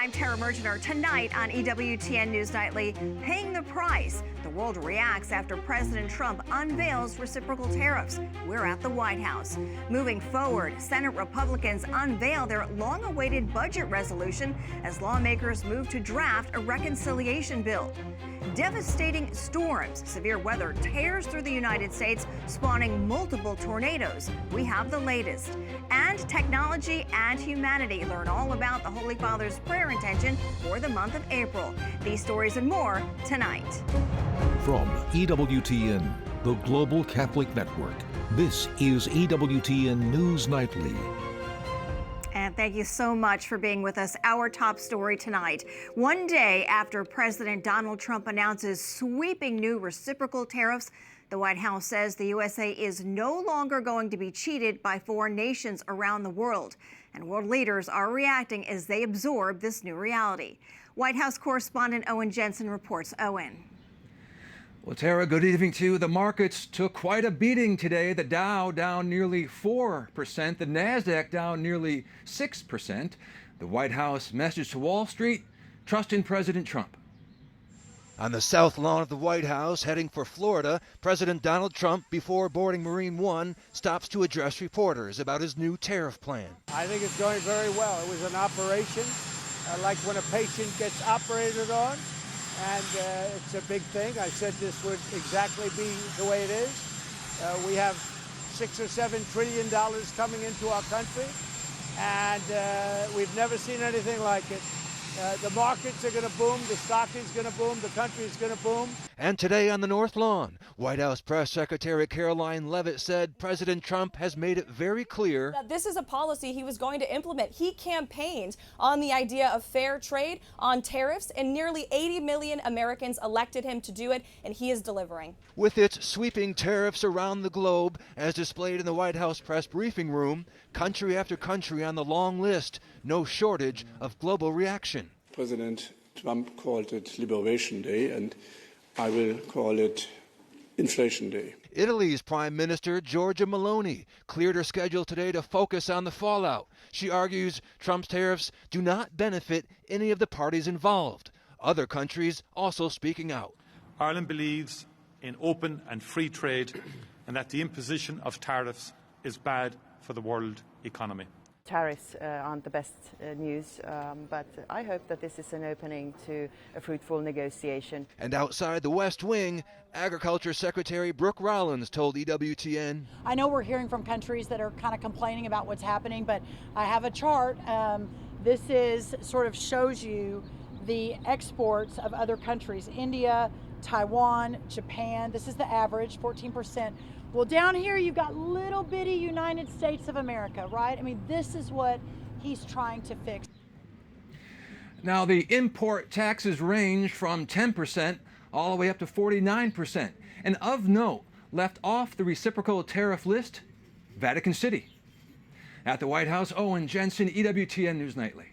I'm Tara Mergener. Tonight on EWTN News Nightly, paying the price. The world reacts after President Trump unveils reciprocal tariffs. We're at the White House. Moving forward, Senate Republicans unveil their long-awaited budget resolution as lawmakers move to draft a reconciliation bill. Devastating storms, severe weather tears through the United States, spawning multiple tornadoes. We have the latest. And technology and humanity. Learn all about the Holy Father's prayer intention for the month of April. These stories and more tonight. From EWTN, the Global Catholic Network, this is EWTN News Nightly. And thank you so much for being with us. Our top story tonight. One day after President Donald Trump announces sweeping new reciprocal tariffs, the White House says the USA is no longer going to be cheated by foreign nations around the world. And world leaders are reacting as they absorb this new reality. White House correspondent Owen Jensen reports. Owen. Well, Tara, good evening to you. The markets took quite a beating today. The Dow down nearly 4%, the NASDAQ down nearly 6%. The White House message to Wall Street, trust in President Trump. On the south lawn of the White House, heading for Florida, President Donald Trump, before boarding Marine One, stops to address reporters about his new tariff plan. I think it's going very well. It was an operation, like when a patient gets operated on. And it's a big thing. I said this would exactly be the way it is. We have $6 or $7 trillion coming into our country, and we've never seen anything like it. The markets are going to boom, the stock is going to boom, the country is going to boom. And today on the North Lawn, White House Press Secretary Caroline Leavitt said President Trump has made it very clear that this is a policy he was going to implement. He campaigned on the idea of fair trade, on tariffs, and nearly 80 million Americans elected him to do it, and he is delivering. With its sweeping tariffs around the globe, as displayed in the White House press briefing room, country after country on the long list, no shortage of global reaction. President Trump called it Liberation Day, and I will call it Inflation Day. Italy's Prime Minister Giorgia Meloni cleared her schedule today to focus on the fallout. She argues Trump's tariffs do not benefit any of the parties involved. Other countries also speaking out. Ireland believes in open and free trade and that the imposition of tariffs is bad for the world economy. Tariffs aren't the best news, but I hope that this is an opening to a fruitful negotiation. And outside the West Wing, Agriculture Secretary Brooke Rollins told EWTN, I know we're hearing from countries that are kind of complaining about what's happening, but I have a chart. This is sort of shows you the exports of other countries, India, Taiwan, Japan. This is the average, 14%. Well, down here, you've got little bitty United States of America, right? I mean, this is what he's trying to fix. Now, the import taxes range from 10% all the way up to 49%. And of note, left off the reciprocal tariff list, Vatican City. At the White House, Owen Jensen, EWTN News Nightly.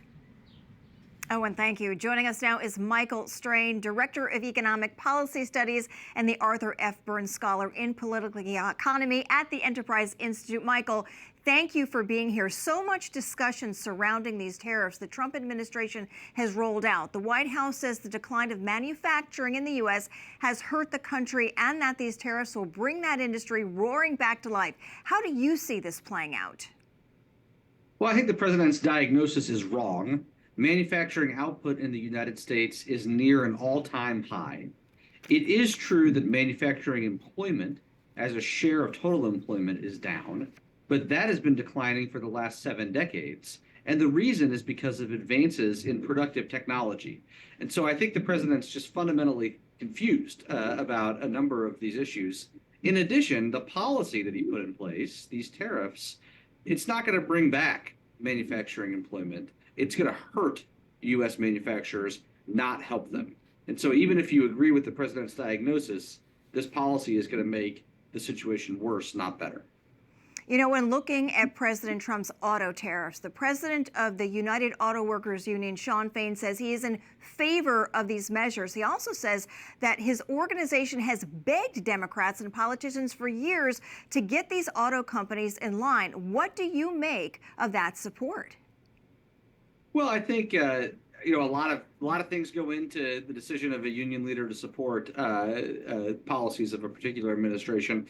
Owen, thank you. Joining us now is Michael Strain, Director of Economic Policy Studies and the Arthur F. Burns Scholar in Political Economy at the Enterprise Institute. Michael, thank you for being here. So much discussion surrounding these tariffs the Trump administration has rolled out. The White House says the decline of manufacturing in the U.S. has hurt the country and that these tariffs will bring that industry roaring back to life. How do you see this playing out? Well, I think the president's diagnosis is wrong. Manufacturing output in the United States is near an all-time high. It is true that manufacturing employment as a share of total employment is down, but that has been declining for the last 7 decades. And the reason is because of advances in productive technology. And so I think the president's just fundamentally confused about a number of these issues. In addition, the policy that he put in place, these tariffs, it's not going to bring back manufacturing employment. It's going to hurt U.S. manufacturers, not help them. And so even if you agree with the president's diagnosis, this policy is going to make the situation worse, not better. You know, when looking at President Trump's auto tariffs, the president of the United Auto Workers Union, Shawn Fain, says he is in favor of these measures. He also says that his organization has begged Democrats and politicians for years to get these auto companies in line. What do you make of that support? Well, I think a lot of things go into the decision of a union leader to support policies of a particular administration.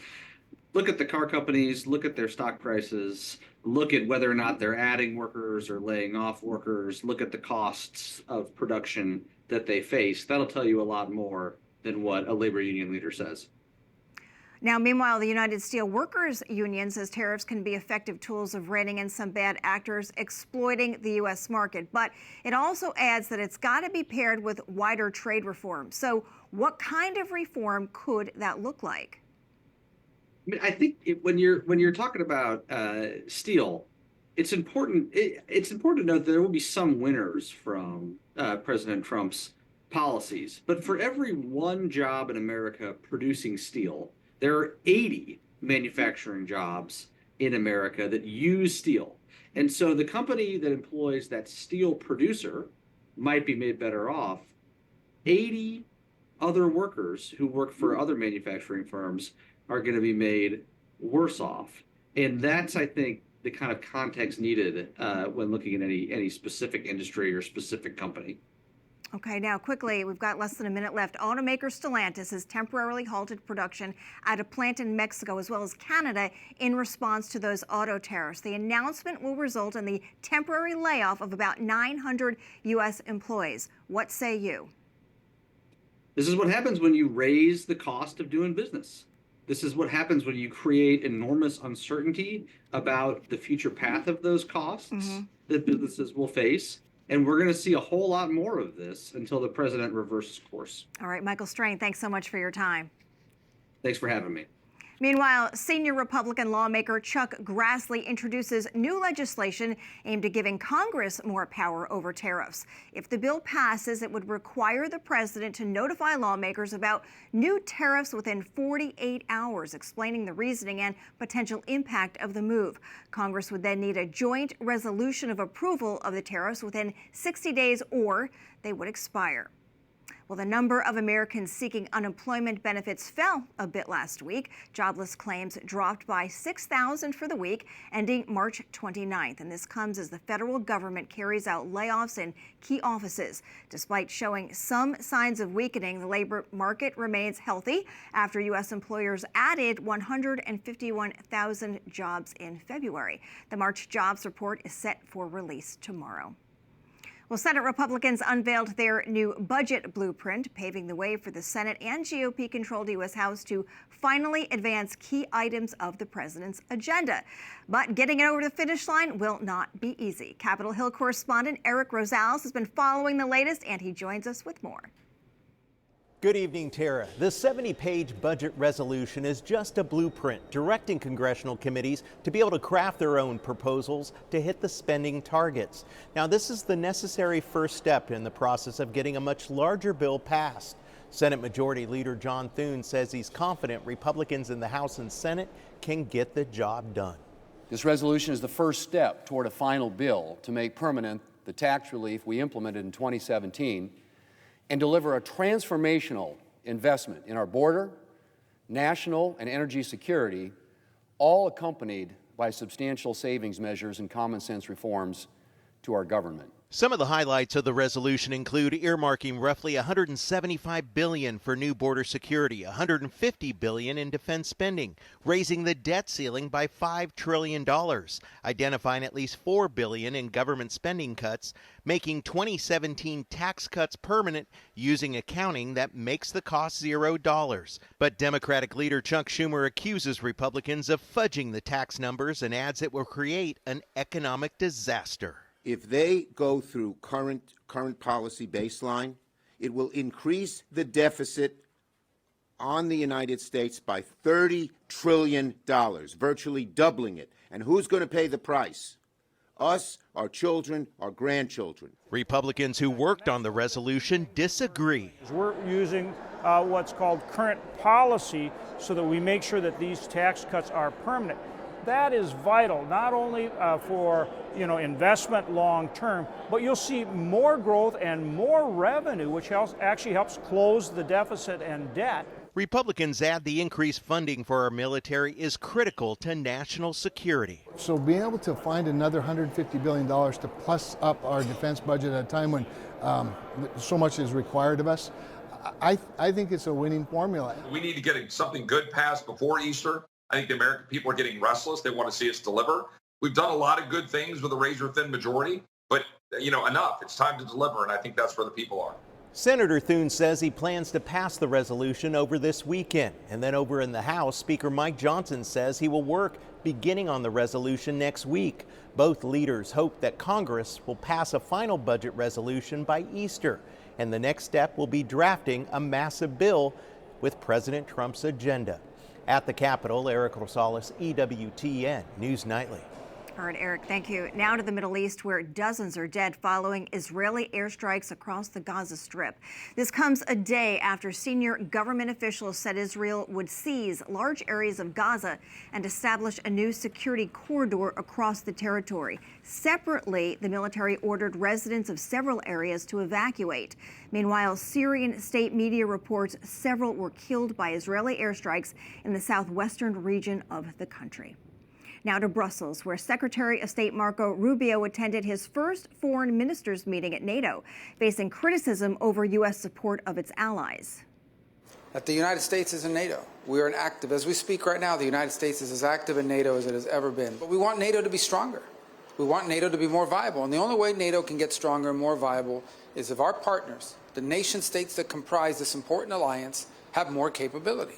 Look at the car companies, look at their stock prices, look at whether or not they're adding workers or laying off workers, look at the costs of production that they face. That'll tell you a lot more than what a labor union leader says. Now, meanwhile, the United Steelworkers Union says tariffs can be effective tools of reining in some bad actors exploiting the U.S. market. But it also adds that it's got to be paired with wider trade reform. So what kind of reform could that look like? I mean, I think when you're talking about steel, it's important. It's important to note that there will be some winners from President Trump's policies. But for every one job in America producing steel, there are 80 manufacturing jobs in America that use steel. And so the company that employs that steel producer might be made better off. 80 other workers who work for other manufacturing firms are going to be made worse off. And that's, I think, the kind of context needed when looking at any specific industry or specific company. Okay, now quickly, we've got less than a minute left. Automaker Stellantis has temporarily halted production at a plant in Mexico as well as Canada in response to those auto tariffs. The announcement will result in the temporary layoff of about 900 U.S. employees. What say you? This is what happens when you raise the cost of doing business. This is what happens when you create enormous uncertainty about the future path of those costs that businesses will face. And we're going to see a whole lot more of this until the president reverses course. All right, Michael Strain, thanks so much for your time. Thanks for having me. Meanwhile, senior Republican lawmaker Chuck Grassley introduces new legislation aimed at giving Congress more power over tariffs. If the bill passes, it would require the president to notify lawmakers about new tariffs within 48 hours, explaining the reasoning and potential impact of the move. Congress would then need a joint resolution of approval of the tariffs within 60 days, or they would expire. Well, the number of Americans seeking unemployment benefits fell a bit last week. Jobless claims dropped by 6,000 for the week, ending March 29th. And this comes as the federal government carries out layoffs in key offices. Despite showing some signs of weakening, the labor market remains healthy after U.S. employers added 151,000 jobs in February. The March jobs report is set for release tomorrow. Well, Senate Republicans unveiled their new budget blueprint, paving the way for the Senate and GOP-controlled U.S. House to finally advance key items of the president's agenda. But getting it over the finish line will not be easy. Capitol Hill correspondent Eric Rosales has been following the latest, and he joins us with more. Good evening, Tara. The 70-page budget resolution is just a blueprint directing congressional committees to be able to craft their own proposals to hit the spending targets. Now, this is the necessary first step in the process of getting a much larger bill passed. Senate Majority Leader John Thune says he's confident Republicans in the House and Senate can get the job done. This resolution is the first step toward a final bill to make permanent the tax relief we implemented in 2017 and deliver a transformational investment in our border, national and energy security, all accompanied by substantial savings measures and common sense reforms to our government. Some of the highlights of the resolution include earmarking roughly $175 billion for new border security, $150 billion in defense spending, raising the debt ceiling by $5 trillion, identifying at least $4 billion in government spending cuts, making 2017 tax cuts permanent using accounting that makes the cost $0. But Democratic leader Chuck Schumer accuses Republicans of fudging the tax numbers and adds it will create an economic disaster. If they go through current policy baseline, it will increase the deficit on the United States by $30 trillion, virtually doubling it. And who's going to pay the price? Us, our children, our grandchildren. Republicans who worked on the resolution disagree. We're using what's called current policy so that we make sure that these tax cuts are permanent. That is vital, not only for investment long term, but you'll see more growth and more revenue, which actually helps close the deficit and debt. Republicans add the increased funding for our military is critical to national security. So being able to find another $150 billion to plus up our defense budget at a time when so much is required of us, I think it's a winning formula. We need to get something good passed before Easter. I think the American people are getting restless. They want to see us deliver. We've done a lot of good things with a razor-thin majority, but, enough. It's time to deliver, and I think that's where the people are. Senator Thune says he plans to pass the resolution over this weekend. And then over in the House, Speaker Mike Johnson says he will work beginning on the resolution next week. Both leaders hope that Congress will pass a final budget resolution by Easter. And the next step will be drafting a massive bill with President Trump's agenda. At the Capitol, Eric Rosales, EWTN News Nightly. All right, Eric, thank you. Now to the Middle East, where dozens are dead following Israeli airstrikes across the Gaza Strip. This comes a day after senior government officials said Israel would seize large areas of Gaza and establish a new security corridor across the territory. Separately, the military ordered residents of several areas to evacuate. Meanwhile, Syrian state media reports several were killed by Israeli airstrikes in the southwestern region of the country. Now to Brussels, where Secretary of State Marco Rubio attended his first foreign ministers meeting at NATO, facing criticism over U.S. support of its allies. That the United States is in NATO. We are active. As we speak right now, the United States is as active in NATO as it has ever been. But we want NATO to be stronger. We want NATO to be more viable. And the only way NATO can get stronger and more viable is if our partners, the nation states that comprise this important alliance, have more capability.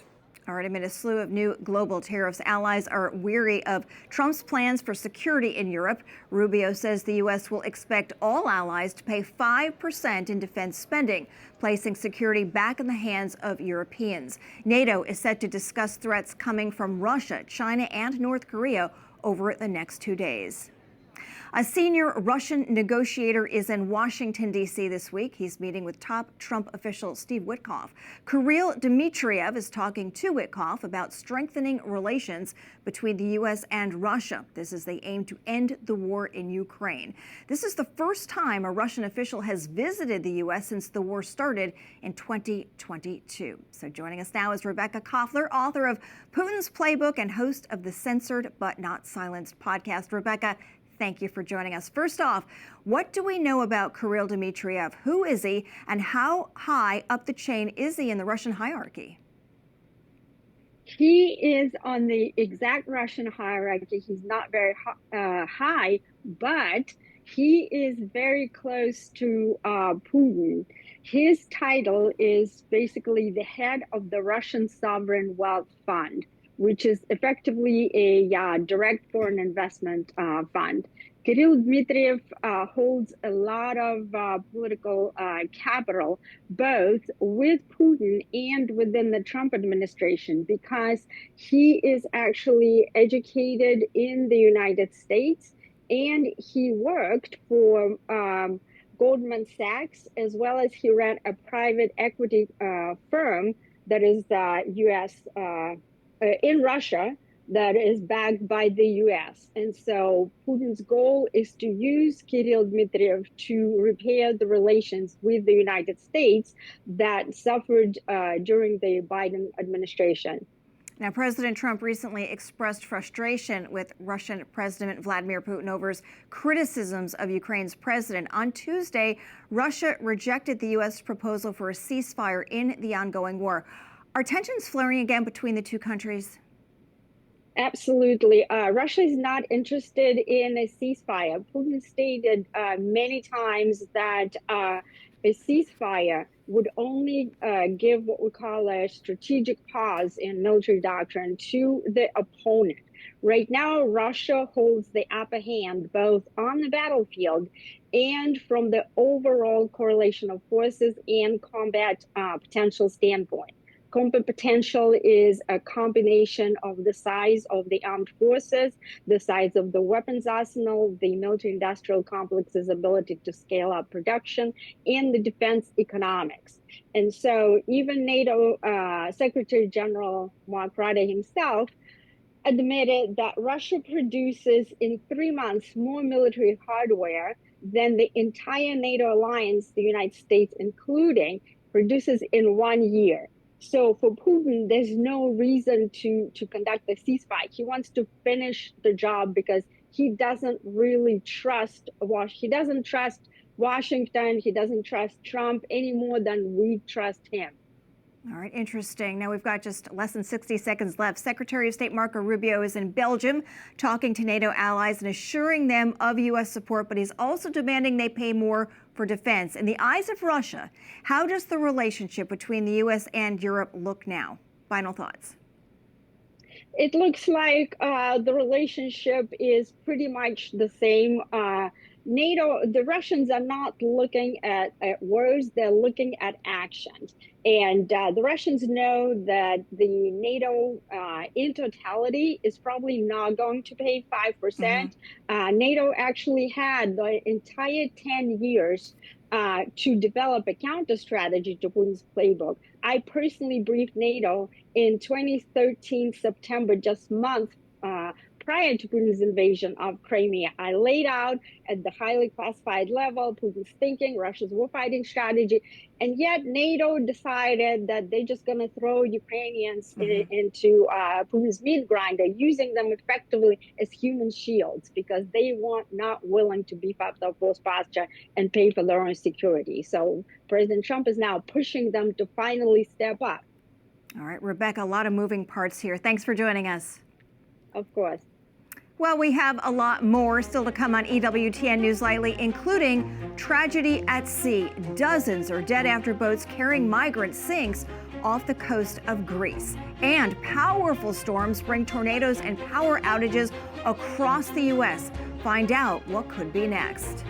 All right, amid a slew of new global tariffs, allies are weary of Trump's plans for security in Europe. Rubio says the U.S. will expect all allies to pay 5% in defense spending, placing security back in the hands of Europeans. NATO is set to discuss threats coming from Russia, China, and North Korea over the next 2 days. A senior Russian negotiator is in Washington, D.C. this week. He's meeting with top Trump official Steve Witkoff. Kirill Dmitriev is talking to Witkoff about strengthening relations between the U.S. and Russia. This is the aim to end the war in Ukraine. This is the first time a Russian official has visited the U.S. since the war started in 2022. So joining us now is Rebecca Koffler, author of Putin's Playbook and host of the Censored But Not Silenced podcast. Rebecca, thank you for joining us. First off, what do we know about Kirill Dmitriev? Who is he, and how high up the chain is he in the Russian hierarchy? He is on the exact Russian hierarchy. He's not very high, but he is very close to Putin. His title is basically the head of the Russian Sovereign Wealth Fund, which is effectively a direct foreign investment fund. Kirill Dmitriev holds a lot of political capital, both with Putin and within the Trump administration, because he is actually educated in the United States, and he worked for Goldman Sachs, as well as he ran a private equity firm that is U.S. In Russia, that is backed by the U.S. And so Putin's goal is to use Kirill Dmitriev to repair the relations with the United States that suffered during the Biden administration. Now, President Trump recently expressed frustration with Russian President Vladimir Putin over his criticisms of Ukraine's president. On Tuesday, Russia rejected the U.S. proposal for a ceasefire in the ongoing war. Are tensions flaring again between the two countries? Absolutely. Russia is not interested in a ceasefire. Putin stated many times that a ceasefire would only give what we call a strategic pause in military doctrine to the opponent. Right now, Russia holds the upper hand both on the battlefield and from the overall correlation of forces and combat potential standpoint. Combat potential is a combination of the size of the armed forces, the size of the weapons arsenal, the military-industrial complex's ability to scale up production, and the defense economics. And so even NATO Secretary General Mark Rutte himself admitted that Russia produces in 3 months more military hardware than the entire NATO alliance, the United States including, produces in 1 year. So for Putin, there's no reason to conduct a ceasefire. He wants to finish the job because he doesn't really trust He doesn't trust Washington. He doesn't trust Trump any more than we trust him. All right, interesting. Now we've got just less than 60 seconds left. Secretary of State Marco Rubio is in Belgium talking to NATO allies and assuring them of U.S. support, but he's also demanding they pay more for defense. In the eyes of Russia, how does the relationship between the U.S. and Europe look now? Final thoughts. It looks like the relationship is pretty much the same. NATO, the Russians are not looking at words, they're looking at actions. And the Russians know that the NATO in totality is probably not going to pay 5%. NATO actually had the entire 10 years to develop a counter strategy to Putin's playbook. I personally briefed NATO in 2013 September, just month prior to Putin's invasion of Crimea. I laid out at the highly classified level Putin's thinking, Russia's warfighting strategy, and yet NATO decided that they're just going to throw Ukrainians into Putin's meat grinder, using them effectively as human shields because they were not willing to beef up their force posture and pay for their own security. So President Trump is now pushing them to finally step up. All right, Rebecca, a lot of moving parts here. Thanks for joining us. Of course. Well, we have a lot more still to come on EWTN News Nightly, including tragedy at sea. Dozens are dead after boats carrying migrants sinks off the coast of Greece. And powerful storms bring tornadoes and power outages across the U.S. Find out what could be next.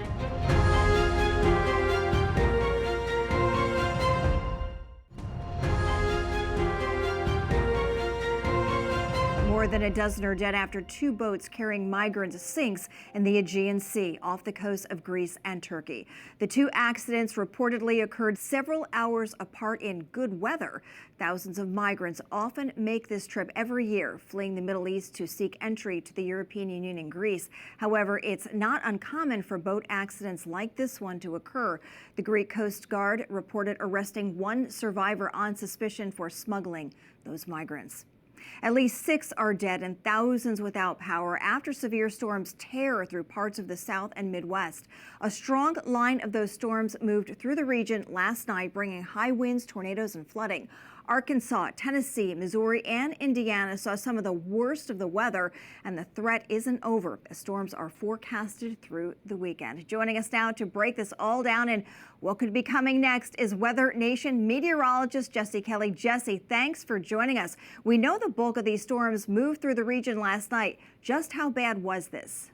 More than a dozen are dead after two boats carrying migrants sinks in the Aegean Sea off the coast of Greece and Turkey. The two accidents reportedly occurred several hours apart in good weather. Thousands of migrants often make this trip every year, fleeing the Middle East to seek entry to the European Union and Greece. However, it's not uncommon for boat accidents like this one to occur. The Greek Coast Guard reported arresting one survivor on suspicion for smuggling those migrants. At least 6 are dead and thousands without power after severe storms tear through parts of the South and Midwest. A strong line of those storms moved through the region last night, bringing high winds, tornadoes, and flooding. Arkansas, Tennessee, Missouri, and Indiana saw some of the worst of the weather, and the threat isn't over as storms are forecasted through the weekend. Joining us now to break this all down and what could be coming next is Weather Nation meteorologist Jesse Kelly. Jesse, thanks for joining us. We know the bulk of these storms moved through the region last night. Just how bad was this?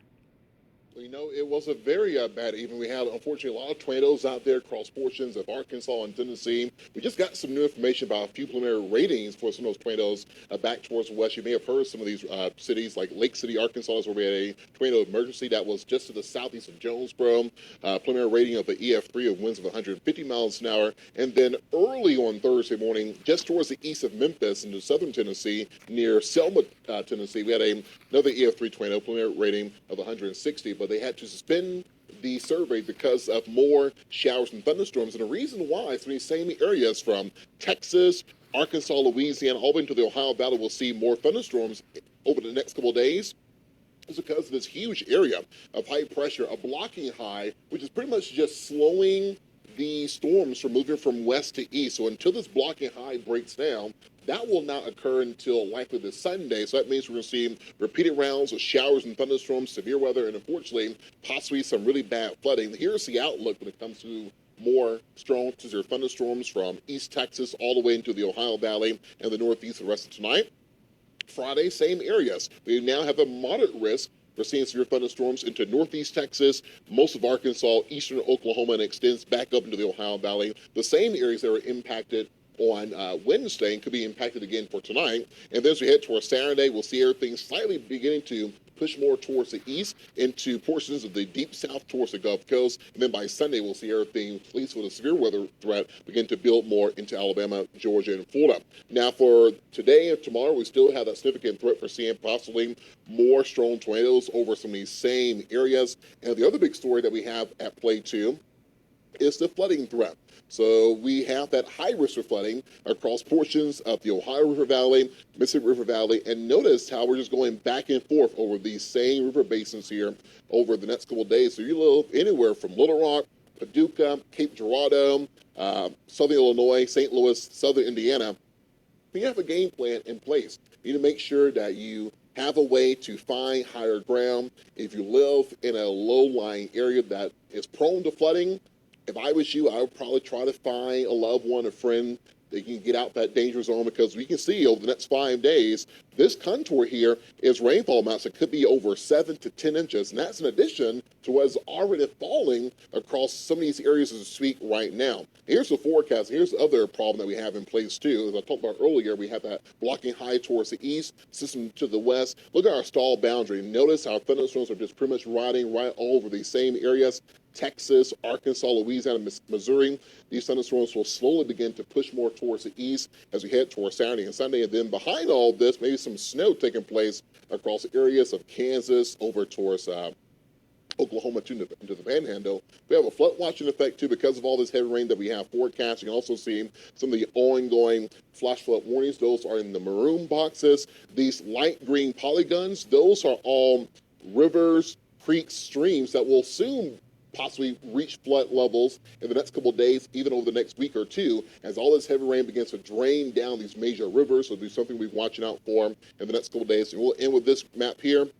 You know, it was a very bad evening. We had, unfortunately, a lot of tornadoes out there across portions of Arkansas and Tennessee. We just got some new information about a few preliminary ratings for some of those tornadoes back towards the west. You may have heard some of these cities, like Lake City, Arkansas, is where we had a tornado emergency that was just to the southeast of Jonesboro. Preliminary rating of the EF3 of winds of 150 miles an hour. And then early on Thursday morning, just towards the east of Memphis into southern Tennessee, near Selma, Tennessee, we had another EF3 tornado, preliminary rating of 160. But they had to suspend the survey because of more showers and thunderstorms. And the reason why is these same areas from Texas, Arkansas, Louisiana, all the way into the Ohio Valley will see more thunderstorms over the next couple of days. Is because of this huge area of high pressure, a blocking high, which is pretty much just slowing the storms from moving from west to east. So until this blocking high breaks down, that will not occur until likely this Sunday. So that means we're going to see repeated rounds of showers and thunderstorms, severe weather, and unfortunately, possibly some really bad flooding. Here's the outlook when it comes to more strong severe thunderstorms from East Texas all the way into the Ohio Valley and the Northeast the rest of tonight. Friday, same areas. We now have a moderate risk for seeing severe thunderstorms into Northeast Texas, most of Arkansas, eastern Oklahoma, and extends back up into the Ohio Valley. The same areas that were impacted on Wednesday and could be impacted again for tonight. And then as we head towards Saturday, we'll see everything slightly beginning to push more towards the east into portions of the deep south towards the Gulf Coast. And then by Sunday, we'll see everything, at least with a severe weather threat, begin to build more into Alabama, Georgia, and Florida. Now for today and tomorrow, we still have that significant threat for seeing possibly more strong tornadoes over some of these same areas. And the other big story that we have at play too is the flooding threat. So we have that high risk for flooding across portions of the Ohio River Valley, Mississippi River Valley, and notice how we're just going back and forth over these same river basins here over the next couple of days. So you live anywhere from Little Rock, Paducah, Cape Girardeau, Southern Illinois, St. Louis, Southern Indiana. You have a game plan in place. You need to make sure that you have a way to find higher ground. If you live in a low-lying area that is prone to flooding, if I was you, I would probably try to find a loved one, a friend, that you can get out that danger zone, because we can see over the next 5 days, this contour here is rainfall amounts that could be over 7 to 10 inches. And that's in addition to what is already falling across some of these areas as we speak right now. Here's the forecast. Here's the other problem that we have in place too. As I talked about earlier, we have that blocking high towards the east, system to the west. Look at our stall boundary. Notice how thunderstorms are just pretty much riding right over these same areas. Texas, Arkansas, Louisiana, Missouri. These thunderstorms will slowly begin to push more towards the east as we head towards Saturday and Sunday. And then behind all this, maybe some snow taking place across areas of Kansas over towards Oklahoma into the Panhandle. We have a flood watching effect too because of all this heavy rain that we have forecast. You can also see some of the ongoing flash flood warnings. Those are in the maroon boxes. These light green polygons, those are all rivers, creeks, streams that will soon possibly reach flood levels in the next couple of days, even over the next week or two, as all this heavy rain begins to drain down these major rivers. So it'll be something we're watching out for in the next couple of days. And we'll end with this map here. You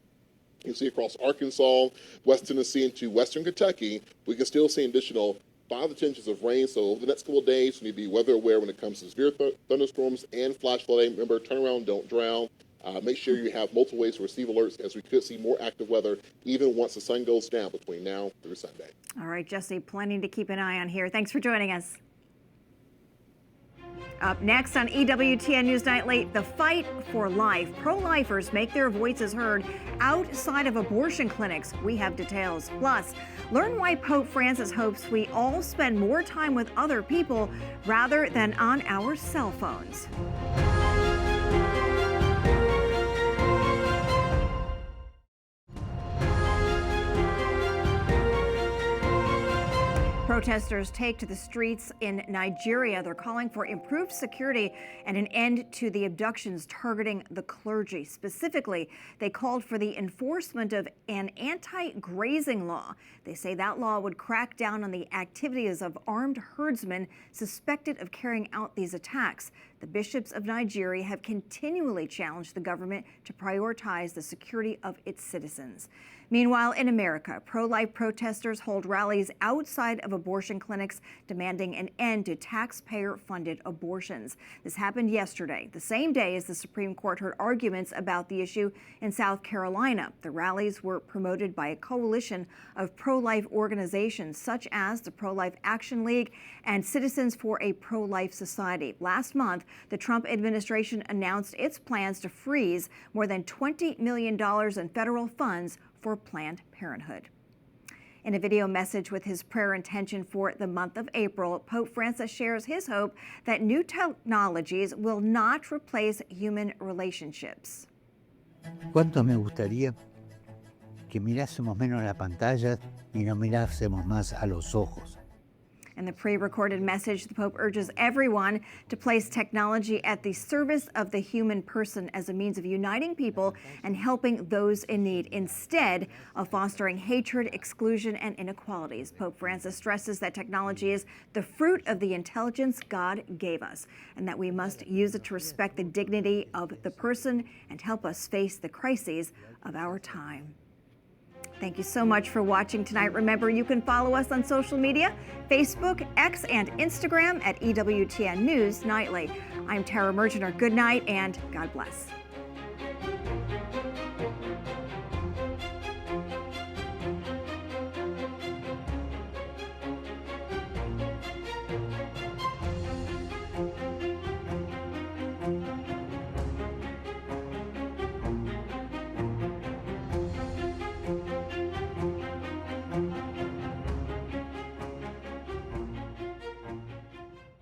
can see across Arkansas, West Tennessee into Western Kentucky, we can still see an additional 5 to 10 inches of rain. So over the next couple of days, we need to be weather aware when it comes to severe thunderstorms and flash flooding. Remember, turn around, don't drown. Make sure you have multiple ways to receive alerts, as we could see more active weather even once the sun goes down between now through Sunday. All right, Jesse, plenty to keep an eye on here. Thanks for joining us. Up next on EWTN News Nightly, the fight for life. Pro-lifers make their voices heard outside of abortion clinics. We have details. Plus, learn why Pope Francis hopes we all spend more time with other people rather than on our cell phones. Protesters take to the streets in Nigeria. They're calling for improved security and an end to the abductions targeting the clergy. Specifically, they called for the enforcement of an anti-grazing law. They say that law would crack down on the activities of armed herdsmen suspected of carrying out these attacks. The bishops of Nigeria have continually challenged the government to prioritize the security of its citizens. Meanwhile, in America, pro-life protesters hold rallies outside of abortion clinics demanding an end to taxpayer-funded abortions. This happened yesterday, the same day as the Supreme Court heard arguments about the issue in South Carolina. The rallies were promoted by a coalition of pro-life organizations such as the Pro-Life Action League and Citizens for a Pro-Life Society. Last month, the Trump administration announced its plans to freeze more than $20 million in federal funds for Planned Parenthood. In a video message with his prayer intention for the month of April, Pope Francis shares his hope that new technologies will not replace human relationships. ¿Cuánto me gustaría que mirásemos menos la pantalla y no mirásemos más a los ojos? In the pre-recorded message, the Pope urges everyone to place technology at the service of the human person as a means of uniting people and helping those in need, instead of fostering hatred, exclusion, and inequalities. Pope Francis stresses that technology is the fruit of the intelligence God gave us, and that we must use it to respect the dignity of the person and help us face the crises of our time. Thank you so much for watching tonight. Remember, you can follow us on social media, Facebook, X, and Instagram at EWTN News Nightly. I'm Tara Mergener. Good night and God bless.